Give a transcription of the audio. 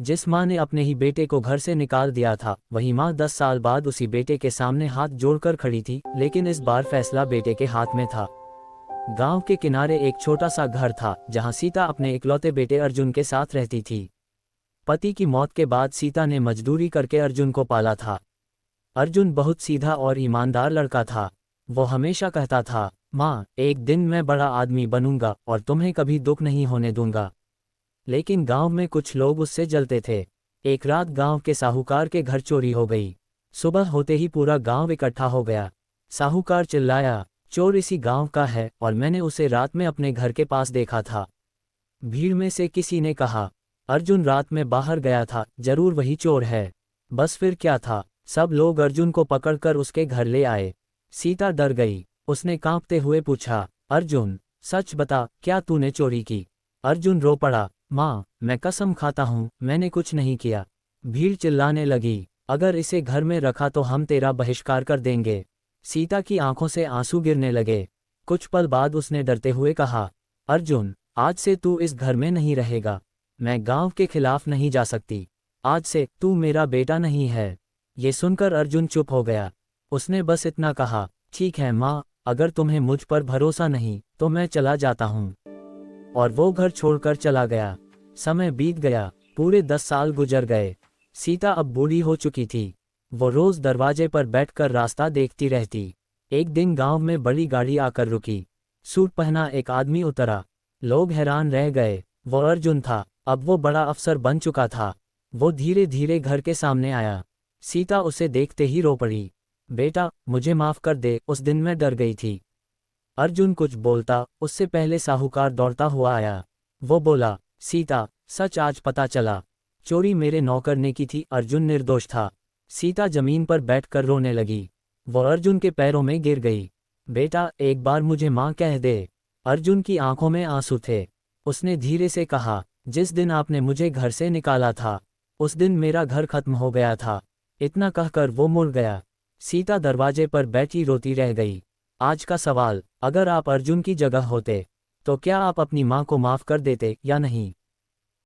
जिस माँ ने अपने ही बेटे को घर से निकाल दिया था, वही माँ 10 साल बाद उसी बेटे के सामने हाथ जोड़कर खड़ी थी, लेकिन इस बार फैसला बेटे के हाथ में था। गांव के किनारे एक छोटा सा घर था, जहां सीता अपने इकलौते बेटे अर्जुन के साथ रहती थी। पति की मौत के बाद सीता ने मजदूरी करके अर्जुन को पाला था। अर्जुन बहुत सीधा और ईमानदार लड़का था। वो हमेशा कहता था, माँ, एक दिन मैं बड़ा आदमी बनूंगा और तुम्हें कभी दुख नहीं होने दूंगा। लेकिन गांव में कुछ लोग उससे जलते थे। एक रात गांव के साहूकार के घर चोरी हो गई। सुबह होते ही पूरा गांव इकट्ठा हो गया। साहूकार चिल्लाया, चोर इसी गांव का है और मैंने उसे रात में अपने घर के पास देखा था। भीड़ में से किसी ने कहा, अर्जुन रात में बाहर गया था, जरूर वही चोर है। बस फिर क्या था, सब लोग अर्जुन को पकड़कर उसके घर ले आए। सीता डर गई। उसने कांपते हुए पूछा, अर्जुन, सच बता, क्या तूने चोरी की? अर्जुन रो पड़ा, माँ, मैं कसम खाता हूँ, मैंने कुछ नहीं किया। भीड़ चिल्लाने लगी, अगर इसे घर में रखा तो हम तेरा बहिष्कार कर देंगे। सीता की आंखों से आंसू गिरने लगे। कुछ पल बाद उसने डरते हुए कहा, अर्जुन, आज से तू इस घर में नहीं रहेगा। मैं गांव के खिलाफ नहीं जा सकती। आज से तू मेरा बेटा नहीं है। ये सुनकर अर्जुन चुप हो गया। उसने बस इतना कहा, ठीक है माँ, अगर तुम्हें मुझ पर भरोसा नहीं तो मैं चला जाता हूँ। और वो घर छोड़कर चला गया। समय बीत गया, पूरे 10 साल गुजर गए। सीता अब बूढ़ी हो चुकी थी। वो रोज दरवाजे पर बैठकर रास्ता देखती रहती। एक दिन गांव में बड़ी गाड़ी आकर रुकी। सूट पहना एक आदमी उतरा। लोग हैरान रह गए। वो अर्जुन था। अब वो बड़ा अफसर बन चुका था। वो धीरे धीरे घर के सामने आया। सीता उसे देखते ही रो पड़ी। बेटा, मुझे माफ कर दे, उस दिन मैं डर गई थी। अर्जुन कुछ बोलता, उससे पहले साहूकार दौड़ता हुआ आया। वो बोला, सीता, सच आज पता चला। चोरी मेरे नौकर ने की थी, अर्जुन निर्दोष था। सीता जमीन पर बैठकर रोने लगी। वो अर्जुन के पैरों में गिर गई। बेटा, एक बार मुझे माँ कह दे। अर्जुन की आंखों में आंसू थे। उसने धीरे से कहा, जिस दिन आपने मुझे घर से निकाला था, उस दिन मेरा घर खत्म हो गया था। इतना कहकर वो मुड़ गया। सीता दरवाजे पर बैठी रोती रह गई। आज का सवाल, अगर आप अर्जुन की जगह होते तो क्या आप अपनी माँ को माफ कर देते या नहीं?